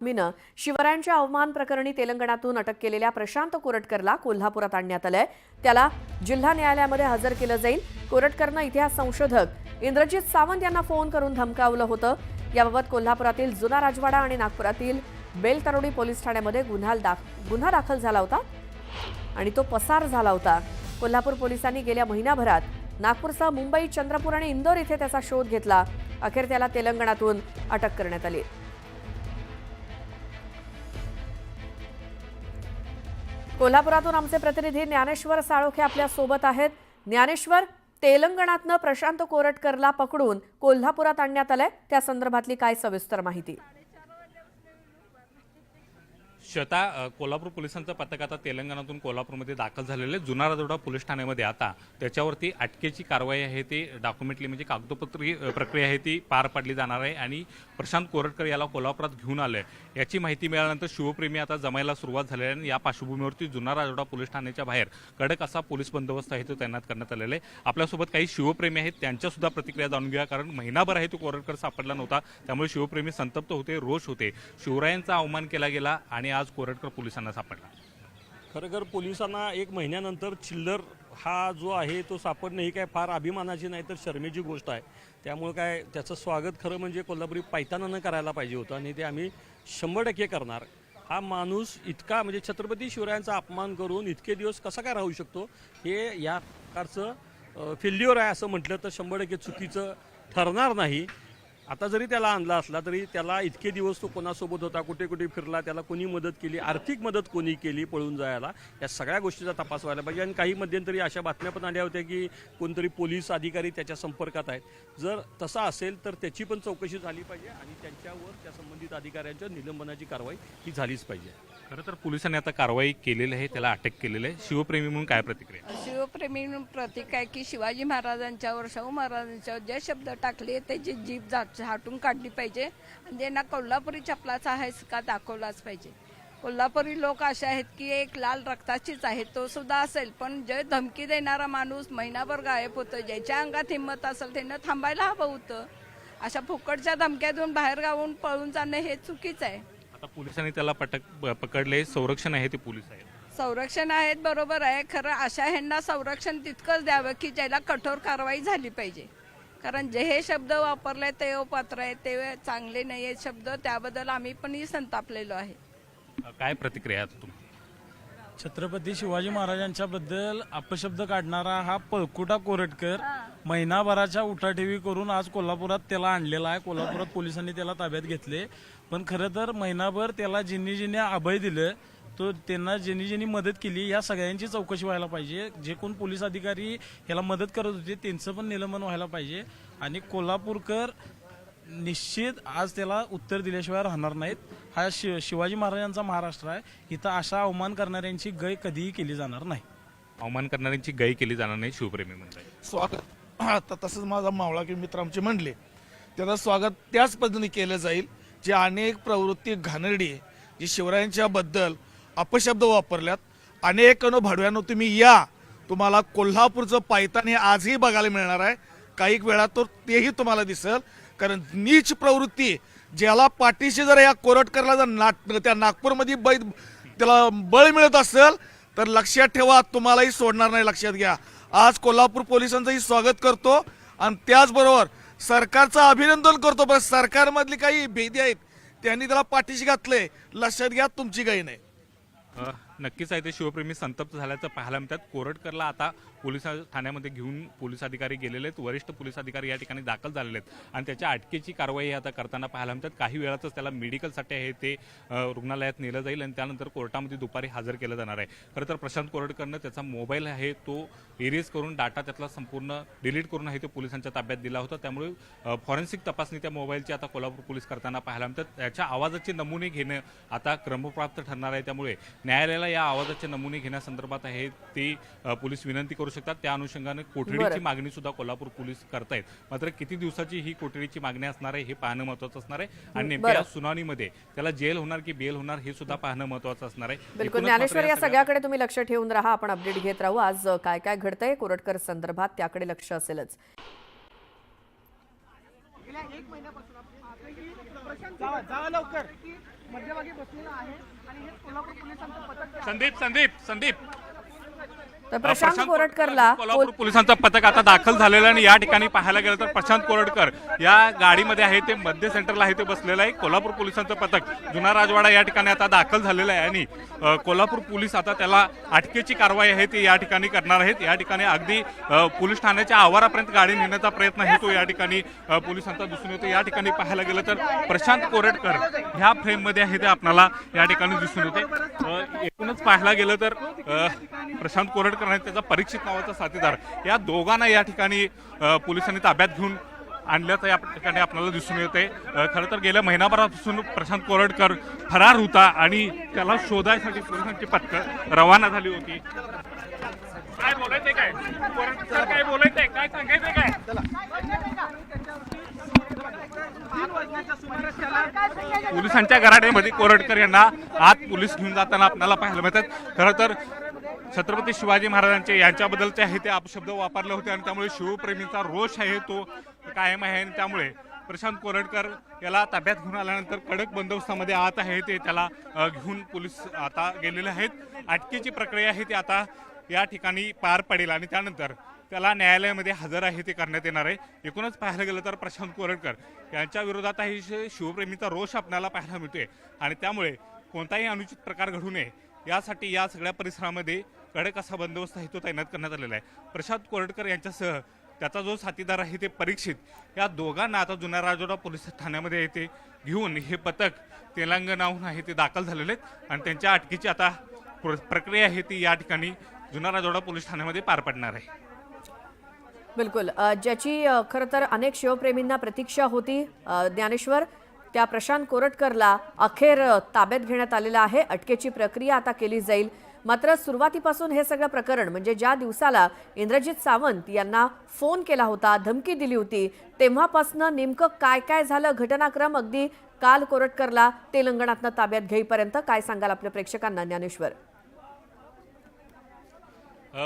मीनं शिवरायांच्या अवमान प्रकरणी तेलंगणातून अटक केलेल्या प्रशांत कोरटकरला कोल्हापुरात आणण्यात आलंय। त्याला जिल्हा न्यायालयामध्ये हजर केलं जाईल। कोरटकरनं इतिहास संशोधक इंद्रजित सावंत यांना फोन करून धमकावलं होतं। याबाबत कोल्हापुरातील जुना राजवाडा आणि नागपुरातील बेलतरोडी पोलीस ठाण्यामध्ये गुन्हा दाखल झाला होता आणि तो पसार झाला होता। कोल्हापूर पोलिसांनी गेल्या महिनाभरात नागपूरसह मुंबई, चंद्रपूर आणि इंदोर इथे त्याचा शोध घेतला। अखेर त्याला तेलंगणातून अटक करण्यात आली। कोल्हापुरातून आमचे प्रतिनिधी ज्ञानेश्वर साळोखे आपल्या सोबत आहेत। ज्ञानेश्वर, तेलंगणातनं प्रशांत कोरटकरला पकडून कोल्हापुरात आणण्यात आलंय, त्या संदर्भातली काय सविस्तर माहिती? श्वेता, कोल्हापूर पोलिसांचं पथक आता तेलंगणातून कोल्हापूरमध्ये दाखल झालेले जुना राजवाडा पोलीस ठाण्यामध्ये आता त्याच्यावरती अटकेची कारवाई आहे ती डॉक्युमेंटली म्हणजे कागदोपत्री प्रक्रिया आहे ती पार पाडली जाणार आहे आणि प्रशांत कोरटकर याला कोल्हापुरात घेऊन आले याची माहिती मिळाल्यानंतर शिवप्रेमी आता जमायला सुरुवात झाली आहे आणि या पार्श्वभूमीवरती जुना राजवाडा पोलीस ठाण्याच्या बाहेर कडक असा पोलीस बंदोबस्त आहे तो तैनात करण्यात आलेला आहे। आपल्यासोबत काही शिवप्रेमी आहेत, त्यांच्या सुद्धा प्रतिक्रिया जाणून घ्या, कारण महिनाभर आहे तो कोरटकर सापडला नव्हता, त्यामुळे शिवप्रेमी संतप्त होते, रोष होते। शिवरायांचा अवमान केला गेला आणि आज कोरटकर पोलिसांना सापडला। खरंतर पोलिसांना एक महिन्यानंतर चिल्लर हा जो आहे तो सापडणं ही काय फार अभिमानाची नाही तर शर्मेची गोष्ट आहे। त्यामुळे काय त्याचं स्वागत खरं म्हणजे कोल्हापुरी पायतानानं करायला पाहिजे होतं आणि ते आम्ही 100% करणार। हा माणूस इतका म्हणजे छत्रपती शिवरायांचा अपमान करून इतके दिवस कसा काय राहू शकतो हे या प्रकारचं फेल्युअर आहे असं म्हटलं तर 100% चुकीचं ठरणार नाही। आता जरी त्याला आणला असला तरी त्याला इतके दिवस तो कोणासोबत होता, कुठे कुठे फिरला, त्याला कोणी मदत केली, आर्थिक मदत कोणी केली पळून जायला, या सगळ्या गोष्टीचा तपास व्हायला पाहिजे। आणि काही मध्यंतरी अशा बातम्या पण आल्या होत्या की कोणतरी पोलीस अधिकारी त्याच्या संपर्कात आहेत। जर तसा असेल तर त्याची पण चौकशी झाली पाहिजे आणि त्यांच्यावर त्या संबंधित अधिकाऱ्यांच्या निलंबनाची कारवाई ही झालीच पाहिजे। खरं तर पोलिसांनी आता कारवाई केलेली आहे, त्याला अटक केलेली आहे। शिवप्रेमी म्हणून काय प्रतिक्रिया? शिवप्रेमी प्रतीक आहे की शिवाजी महाराजांच्यावर, शाहू महाराजांच्यावर जे शब्द टाकले त्याची जीभ झाटून काढली पाहिजे आणि त्यांना कोल्हापुरी चपलाचा आहे का दाखवलाच पाहिजे। कोल्हापुरी लोक असे आहेत की एक लाल रक्ताचीच आहे, तो सुद्धा असेल, पण जे धमकी देणारा माणूस महिनाभर गायब होतं, ज्याच्या अंगात हिंमत असेल त्यांना थांबायला हवं होतं। अशा फुकटच्या धमक्या देऊन बाहेर गावून पळून जाणं हे चुकीचं आहे। आता पोलिसांनी त्याला पकडले, संरक्षण आहे ते पोलीस आहेत, संरक्षण आहेत, बरोबर आहे, खरं अशा ह्यांना संरक्षण तितकंच द्यावं की ज्याला कठोर कारवाई झाली पाहिजे। कारण जे हे शब्द वापरले ते अपात्र आहे, ते चांगले नाही आहेत शब्द, त्याबद्दल आम्ही पण संतापलेलो आहे। काय प्रतिक्रिया आहे तुम्ही? छत्रपती शिवाजी महाराजांच्या बद्दल अपशब्द काढणारा हा पळकुटा कोरटकर महिनाभराच्या उठाठेवी करून आज कोल्हापुरात त्याला आणलेला आहे। कोल्हापुरात पोलिसांनी त्याला ताब्यात घेतले, पण खरं तर महिनाभर त्याला ज्यांनी अभय दिलं, तो त्यांना ज्यांनी मदत केली या सगळ्यांची चौकशी व्हायला पाहिजे। जे कोण पोलीस अधिकारी याला मदत करत होते त्यांचं पण निलंबन व्हायला पाहिजे आणि कोल्हापूरकर निश्चित आज त्याला उत्तर दिल्याशिवाय राहणार नाहीत। हा शिवाजी महाराजांचा महाराष्ट्र आहे, इथं अशा अवमान करणाऱ्यांची गय कधीही केली जाणार नाही। अवमान करणाऱ्यांची गय केली जाणार नाही, शिवप्रेमी म्हणतात। स्वागत आता तसंच माझा मावळा की मित्र आमचे म्हणले त्याचं स्वागत त्याच पद्धतीने केलं जाईल। जे अनेक प्रवृत्ती घाणेरडी जी शिवरायांच्या बद्दल अपशब्द वापरल्यात, अनेक भाडव्यानं तुम्ही या, तुम्हाला कोल्हापूरचं पायतान हे आजही बघायला मिळणार आहे। काही वेळा तर तेही तुम्हाला दिसेल, कारण नीच प्रवृत्ती ज्याला पाठीशी जर या कोरटकरला जर त्या नागपूरमध्ये त्याला बळ मिळत असेल तर लक्षात ठेवा, तुम्हालाही सोडणार नाही, लक्षात घ्या। आज कोल्हापूर पोलिसांचंही स्वागत करतो आणि त्याचबरोबर सरकारचं अभिनंदन करतो, पण सरकारमधली काही भेदी आहेत त्यांनी त्याला पाठीशी घातले, लक्षात घ्या, तुमची काही नाही। नक्कीच आहे ते शिवप्रेमी संतप्त झाल्याचं पाहायला मिळतात। कोरटकरला आता पोलीस ठाण्यामध्ये घेऊन पोलीस अधिकारी गेलेले आहेत, वरिष्ठ पोलीस अधिकारी या ठिकाणी दाखल झालेले आहेत आणि त्याच्या अटकेची कारवाई आता करताना पाहायला मिळतात। काही वेळातच त्याला मेडिकलसाठी आहे ते रुग्णालयात नेलं जाईल आणि त्यानंतर कोर्टामध्ये दुपारी हजर केलं जाणार आहे। खरं तर प्रशांत कोरटकरनं त्याचा मोबाईल आहे तो इरेज करून डाटा त्यातला संपूर्ण डिलीट करून आहे ते पोलिसांच्या ताब्यात दिला होता, त्यामुळे फॉरेन्सिक तपासणी त्या मोबाईलची आता कोल्हापूर पोलीस करताना पाहायला मिळतात। त्याच्या आवाजाचे नमुने घेणं आता क्रमप्राप्त ठरणार आहे, त्यामुळे न्यायालयाला या आवाजाचे नमुने घेण्यासंदर्भात आहे ते पोलीस विनंती करू शकतात। त्या अनुषंगाने कोठडीची मागणी सुद्धा कोल्हापूर पोलीस करतायत। मात्र किती दिवसाची ही कोठडीची मागणी असणार आहे हे पाहणं महत्त्वाचं असणार आहे आणि नेमक्या सुनावणीमध्ये त्याला जेल होणार की बेल होणार हे सुद्धा पाहणं महत्त्वाचं असणार आहे। बिलकुल ज्ञानेश्वर, या सगळ्याकडे तुम्ही लक्ष ठेवून राहा, आपण अपडेट घेत राहू। आज काय काय घडतंय कोरटकर संदर्भात त्याकडे लक्ष असेलच। गेल्या 1 महिन्यापासून मध्यभागी बसलेला आहे आणि हे कोल्हापूर पोलिसांचं पथक जे आहे, संदीप तर प्रशांत कोरटकरला कोल्हापूर पोलिसांचं पथक आता दाखल झालेलं आहे आणि या ठिकाणी पाहायला गेलं तर प्रशांत कोरटकर या गाडीमध्ये आहे ते मध्य सेंटरला आहे ते बसलेलं आहे. कोल्हापूर पोलिसांचं पथक जुना राजवाडा या ठिकाणी आता दाखल झालेलं आहे आणि कोल्हापूर पोलीस आता त्याला अटकेची कारवाई आहे ती या ठिकाणी करणार आहेत. या ठिकाणी अगदी पोलीस ठाण्याच्या आवारापर्यंत गाडी नेण्याचा प्रयत्न आहे तो या ठिकाणी पोलिसांचा दिसून येतो. या ठिकाणी पाहायला गेलं तर प्रशांत कोरटकर ह्या फ्रेममध्ये आहे ते आपल्याला या ठिकाणी दिसून येते. एकूणच पाहायला गेलं तर प्रशांत कोरटकर आणि त्याचा परीक्षित नावाचा साथीदार या दोघांना या ठिकाणी पोलिसांनी ताब्यात घेऊन आणल्याचं या ठिकाणी आपल्याला दिसून येते. खरं तर गेल्या महिनाभरापासून प्रशांत कोरटकर फरार होता आणि त्याला शोधायसाठी पोलिसांची पथकं रवाना झाली होती. काय बोलायचंय काय कोरटकर, काय बोलायचंय, काय सांगायचंय काय? पोलिसांच्या गराड्यामध्ये कोरटकर यांना आत पोलीस घेऊन जाताना आपल्याला पाहायला मिळतात. खरं तर छत्रपती शिवाजी महाराजांचे यांच्याबद्दलचे आहे ते अपशब्द वापरले होते आणि त्यामुळे शिवप्रेमींचा रोष आहे तो कायम आहे आणि त्यामुळे प्रशांत कोरटकर याला ताब्यात घेऊन आल्यानंतर कडक बंदोबस्तामध्ये आत आहे ते त्याला घेऊन पोलीस आता गेलेले आहेत. अटकेची प्रक्रिया आहे ती आता या ठिकाणी पार पडेल आणि त्यानंतर त्याला न्यायालयामध्ये हजर आहे ते करण्यात येणार आहे. एकूणच पाहायला गेलं तर प्रशांत कोरटकर यांच्या विरोधात ही शिवप्रेमीचा रोष आपल्याला पाहायला मिळतोय आणि त्यामुळे कोणताही अनुचित प्रकार घडू नये यासाठी या सगळ्या परिसरामध्ये कडक असा बंदोबस्त आहे तो तैनात करण्यात आलेला आहे. प्रशांत कोरटकर यांच्यासह त्याचा जो साथीदार आहे ते परीक्षित या दोघांना आता जुना राजवाडा पोलीस ठाण्यामध्ये येते घेऊन हे पथक तेलंगणाहून आहे ते दाखल झालेले आहेत आणि त्यांच्या अटकेची आता प्रक्रिया आहे ती या ठिकाणी जुना राजवाडा पोलीस ठाण्यामध्ये पार पडणार आहे. बिलकुल ज्याची खरं तर अनेक शिवप्रेमींना प्रतीक्षा होती. ज्ञानेश्वर, त्या प्रशांत कोरटकरला अखेर ताब्यात घेण्यात आलेलं आहे. अटकेची प्रक्रिया आता केली जाईल. मात्र सुरुवातीपासून हे सगळं प्रकरण म्हणजे ज्या दिवसाला इंद्रजित सावंत यांना फोन केला होता, धमकी दिली होती, तेव्हापासनं नेमकं काय काय झालं, घटनाक्रम अगदी काल कोरटकरला तेलंगणातनं ताब्यात घेईपर्यंत काय सांगाल आपल्या प्रेक्षकांना ज्ञानेश्वर?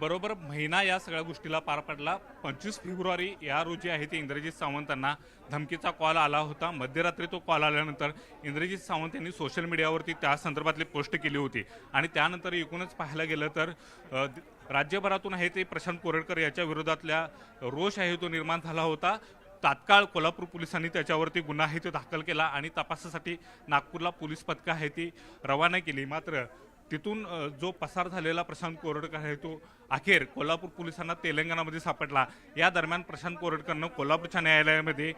बरोबर महिना या सगळ्या गोष्टीला पार पडला. 25 फेब्रुवारी या रोजी आहे ते इंद्रजित सावंतांना धमकीचा कॉल आला होता. मध्यरात्री तो कॉल आल्यानंतर इंद्रजित सावंत यांनी सोशल मीडियावरती त्या संदर्भातली पोस्ट केली होती आणि त्यानंतर एकूणच पाहायला गेलं तर राज्यभरातून आहे ते प्रशांत कोरटकर याच्या विरोधातल्या रोष आहे तो निर्माण झाला होता. तात्काळ कोल्हापूर पोलिसांनी त्याच्यावरती गुन्हा आहे तो दाखल केला आणि तपासासाठी नागपूरला पोलीस पथकं आहे ती रवाना केली. मात्र तिथून जो पसार झालेला प्रशांत कोरटकर आहे तो अखेर कोल्हापूर पोलिसांना तेलंगणामध्ये सापडला. या दरम्यान प्रशांत कोरटकरनं कोल्हापूरच्या न्यायालयामध्ये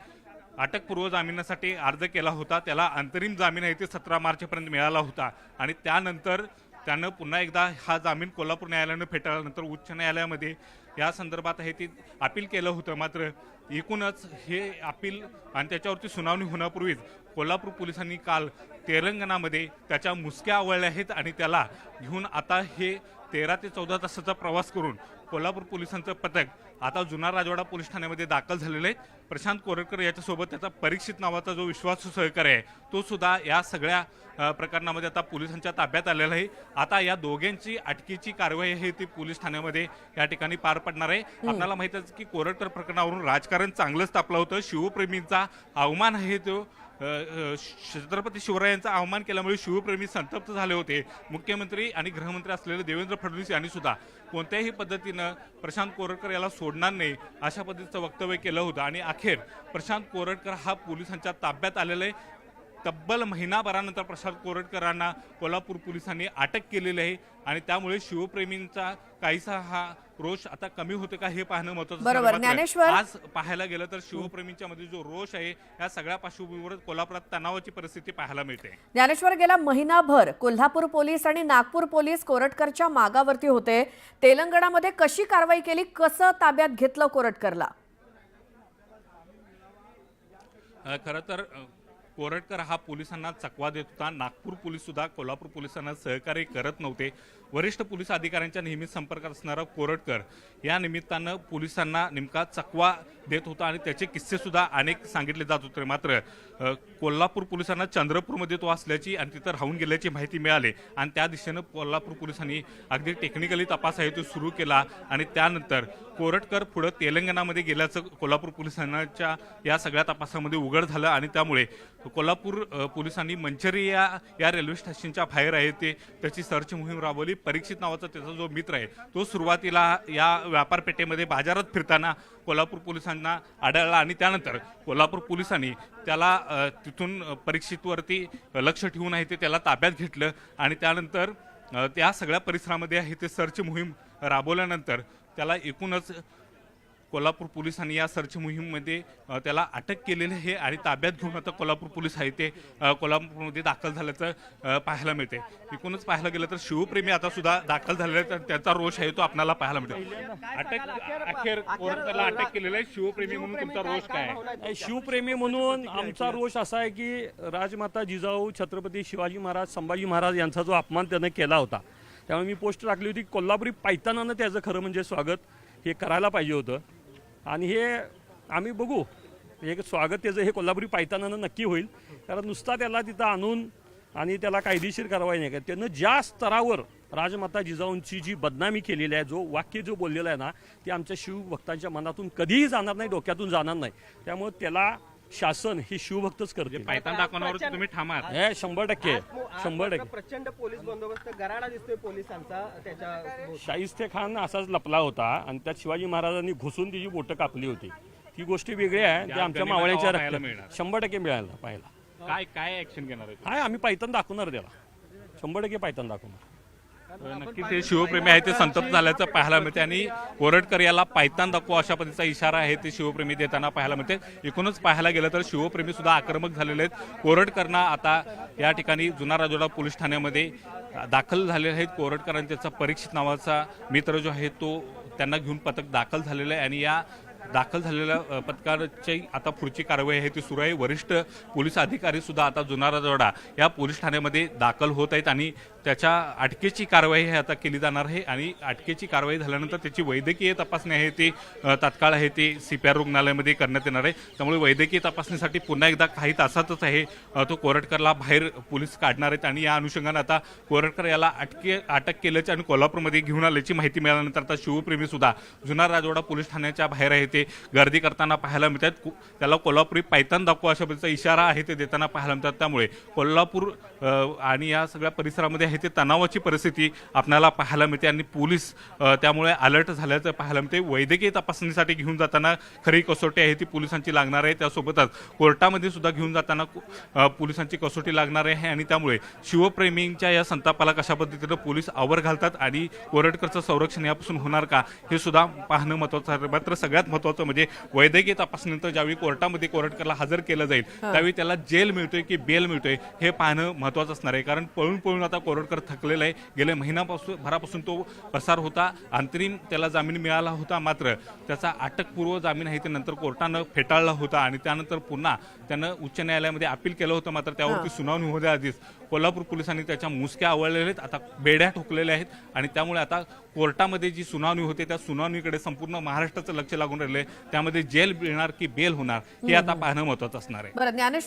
अटकपूर्व जामिनासाठी अर्ज केला होता. त्याला अंतरिम जामीन आहे ते 17 मार्चपर्यंत मिळाला होता आणि त्यानंतर त्यानं पुन्हा एकदा हा जामीन कोल्हापूर न्यायालयानं फेटाळल्यानंतर उच्च न्यायालयामध्ये या संदर्भात आहे ते अपील केलं होतं. मात्र एकूणच हे अपील आणि त्याच्यावरती सुनावणी होण्यापूर्वीच कोल्हापूर पोलिसांनी काल तेलंगणामध्ये त्याच्या मुसक्या आवळल्या आहेत आणि त्याला घेऊन आता हे 13 ते 14 तासाचा प्रवास करून कोल्हापूर पोलिसांचं पथक आता जुना राजवाडा पोलीस ठाण्यामध्ये दाखल झालेलं आहे. प्रशांत कोरटकर याच्यासोबत त्याचा परीक्षित नावाचा जो विश्वासू सहकारी आहे तो सुद्धा या सगळ्या प्रकरणामध्ये आता पोलिसांच्या ताब्यात आलेला आहे. आता या दोघांची अटकेची कारवाई आहे ती पोलीस ठाण्यामध्ये या ठिकाणी पार पडणार आहे. आपल्याला माहित आहे की कोरटकर प्रकरणावरून राजकारण चांगलंच तापलं होतं. शिवप्रेमींचा अवमान आहे तो छत्रपती शिवरायांचा अवमान केल्यामुळे शिवप्रेमी संतप्त झाले होते. मुख्यमंत्री आणि गृहमंत्री असलेले देवेंद्र फडणवीस यांनी सुद्धा कोणत्याही पद्धतीनं प्रशांत कोरटकर याला सोडणार नाही अशा पद्धतीचं वक्तव्य केलं होतं आणि अखेर प्रशांत कोरटकर हा पोलिसांच्या ताब्यात आलेला आहे. तब्बल महिनाभरानंतर प्रशांत कोरटकरांना कोल्हापूर पोलिसांनी अटक केलेली आहे आणि त्यामुळे शिवप्रेमींचा काहीसा हा रोष आता कमी होते का हे पाहणं महत्त्वाचं. बरोबर ज्ञानेश्वर, आज पाहायला गेलं तर शिवप्रेमींच्या मध्ये जो रोष आहे या सगळ्या पार्श्वभूमीवर कोल्हापुरात तणावाची परिस्थिती पाहायला मिळते. ज्ञानेश्वर, गेला महिनाभर कोल्हापूर पोलीस आणि नागपूर पोलीस कोरटकरच्या मागावरती होते. तेलंगणामध्ये कशी कारवाई केली, कसं ताब्यात घेतलं कोरटकरला? खरं तर कोरटकर हा पोलिसांना चकवा देत होता. नागपूर पोलीस सुद्धा कोल्हापूर पोलिसांना सहकार्य करत नव्हते. वरिष्ठ पोलीस अधिकाऱ्यांच्या नेहमी संपर्कात असणारा कोरटकर या निमित्तानं पोलिसांना नेमका चकवा देत होता आणि त्याचे किस्से सुद्धा अनेक सांगितले जात होते. मात्र कोल्हापूर पोलिसांना चंद्रपूरमध्ये तो असल्याची आणि तिथं राहून गेल्याची माहिती मिळाली आणि त्या दिशेनं कोल्हापूर पोलिसांनी अगदी टेक्निकली तपास आहे तो सुरू केला आणि त्यानंतर कोरटकर पुढे तेलंगणामध्ये गेल्याचं कोल्हापूर पोलिसांच्या या सगळ्या तपासामध्ये उघड झालं आणि त्यामुळे कोल्हापूर पोलिसांनी मंचरी या रेल्वे स्टेशनच्या बाहेर आहे ते त्याची सर्च मोहीम राबवली. परीक्षित नावाचा त्याचा जो मित्र आहे तो सुरुवातीला या व्यापारपेठेमध्ये बाजारात फिरताना कोल्हापूर पोलिसांना आढळला आणि त्यानंतर कोल्हापूर पोलिसांनी त्याला तिथून परीक्षितवरती लक्ष ठेवून आहे ते त्याला ताब्यात घेतलं आणि त्यानंतर त्या सगळ्या परिसरामध्ये आहे ते सर्च मोहीम राबवल्यानंतर त्याला एकूणच कोल्हापूर पोलिसांनी या सर्च मोहीममध्ये त्याला अटक केलेली आहे आणि ताब्यात घेऊन आता कोल्हापूर पोलीस आहे ते कोल्हापूरमध्ये दाखल झाल्याचं पाहायला मिळते. एकूणच पाहायला गेलं तर शिवप्रेमी आता सुद्धा दाखल झालेले तर त्याचा रोष आहे तो आपल्याला पाहायला मिळतो. अखेर कोर्टाला अटक केलेलं आहे. शिवप्रेमी म्हणून तुमचा रोष काय आहे? शिवप्रेमी म्हणून आमचा रोष असा आहे की राजमाता जिजाऊ छत्रपती शिवाजी महाराज संभाजी महाराज यांचा जो अपमान त्यानं केला होता त्यामुळे मी पोस्ट टाकली होती. कोल्हापुरी पायतानानं त्याचं खरं म्हणजे स्वागत हे करायला पाहिजे होतं आणि हे आम्ही बघू एक स्वागत त्याचं हे कोल्हापुरी पायतानानं नक्की होईल. कारण नुसता त्याला तिथं आणून आणि त्याला कायदेशीर कारवाई नाही का त्यानं ज्या स्तरावर राजमाता जिजाऊंची जी बदनामी केलेली आहे जो वाक्य जो बोललेला आहे ना ते आमच्या शिवभक्तांच्या मनातून कधीही जाणार नाही डोक्यातून जाणार नाही. त्यामुळे त्याला शासन हे शिवभक्तच करते. पायतान दाखवण्यावर तुम्ही ठामात हे 100% प्रचंड पोलीस बंदोबस्त गराडा दिसतोय पोलिसांचा त्याच्या शाहिस्ते खान असाच लपला होता आणि त्यात शिवाजी महाराजांनी घुसून तिची बोटं कापली होती. ती गोष्टी वेगळी आहे ते आमच्या मावळ्याच्या पाहायला मिळणार. 100% मिळायला पाहिला काय ऍक्शन घेणार आहे? आहे आम्ही पायतान दाखवणार त्याला 100% पायतान दाखवणार. नक्की ते शिवप्रेमी आहे ते संतप्त झाल्याचं पाहायला मिळते आणि कोरटकर याला पायतान दाखवा अशा पद्धतीचा इशारा आहे ते शिवप्रेमी देताना पाहायला मिळते. एकूणच पाहायला गेलं तर शिवप्रेमी सुद्धा आक्रमक झालेले आहेत. कोरटकरना आता या ठिकाणी जुना राजवाडा पोलीस ठाण्यामध्ये दाखल झालेले आहेत. कोरटकरांनी त्याचा परीक्षित नावाचा मित्र जो आहे तो त्यांना घेऊन पथक दाखल झालेलं आहे आणि या दाखल झालेल्या पथकाची आता पुढची कारवाई आहे ती सुरू आहे. वरिष्ठ पोलीस अधिकारी सुद्धा आता जुना राजवाडा या पोलीस ठाण्यामध्ये दाखल होत आहेत आणि त्याच्या अटकेची कारवाई आहे आता केली जाणार आहे आणि अटकेची कारवाई झाल्यानंतर त्याची वैद्यकीय तपासणी आहे ती तात्काळ आहे ती CPR रुग्णालयामध्ये करण्यात येणार आहे. त्यामुळे वैद्यकीय तपासणीसाठी पुन्हा एकदा काही तासातच आहे तो कोरटकरला बाहेर पोलीस काढणार आहेत आणि या अनुषंगाने आता कोरटकर याला अटक केल्याची आणि कोल्हापूरमध्ये घेऊन आल्याची माहिती मिळाल्यानंतर आता शिवप्रेमी सुद्धा जुना राजवाडा पोलीस ठाण्याच्या बाहेर आहे ते गर्दी करताना पाहायला मिळतात. त्याला कोल्हापुरी पायतान दाखवा अशा पद्धतीचा इशारा आहे ते देताना पाहायला मिळतात. त्यामुळे कोल्हापूर आणि या सगळ्या परिसरामध्ये आहे ते तणावाची परिस्थिती आपल्याला पाहायला मिळते आणि पोलीस त्यामुळे अलर्ट झाल्याचं पाहायला मिळते. वैद्यकीय तपासणीसाठी घेऊन जाताना खरी कसोटी आहे ती पोलिसांची लागणार आहे. त्यासोबतच कोर्टामध्ये सुद्धा घेऊन जाताना पोलिसांची कसोटी लागणार आहे आणि त्यामुळे शिवप्रेमींच्या या संतापाला कशा पद्धतीनं पोलीस आवर घालतात आणि कोरटकरचं संरक्षण यापासून होणार का हे सुद्धा पाहणं महत्त्वाचं आहे. मात्र सगळ्यात महत्त्वाचं म्हणजे वैद्यकीय तपासणीनंतर ज्यावेळी कोर्टामध्ये कोरटकरला हजर केलं जाईल त्यावेळी त्याला जेल मिळतोय की बेल मिळतोय हे पाहणं महत्त्वाचं असणार आहे. कारण पळून आता कोरटकर थकलेला आहे. गेल्या महिनाभरापासून तो पसार होता. अंतरिम त्याला जामीन मिळाला होता मात्र त्याचा अटकपूर्व जामीन आहे ते नंतर कोर्टानं फेटाळला होता आणि त्यानंतर पुन्हा त्यानं उच्च न्यायालयामध्ये अपील केलं होतं मात्र त्यावरती सुनावणी होण्या आधीच कोल्हापूर पोलिसांनी त्याच्या मुसक्या आवळलेल्या आहेत. आता बेड्या ठोकलेल्या आहेत आणि त्यामुळे आता कोर्टामध्ये जी सुनावणी होते त्या सुनावणीकडे संपूर्ण महाराष्ट्राचं लक्ष लागून राहिलंय. त्यामध्ये जेल मिळणार की बेल होणार हे आता पाहणं महत्त्वाचं असणार आहे. बरं ज्ञानेश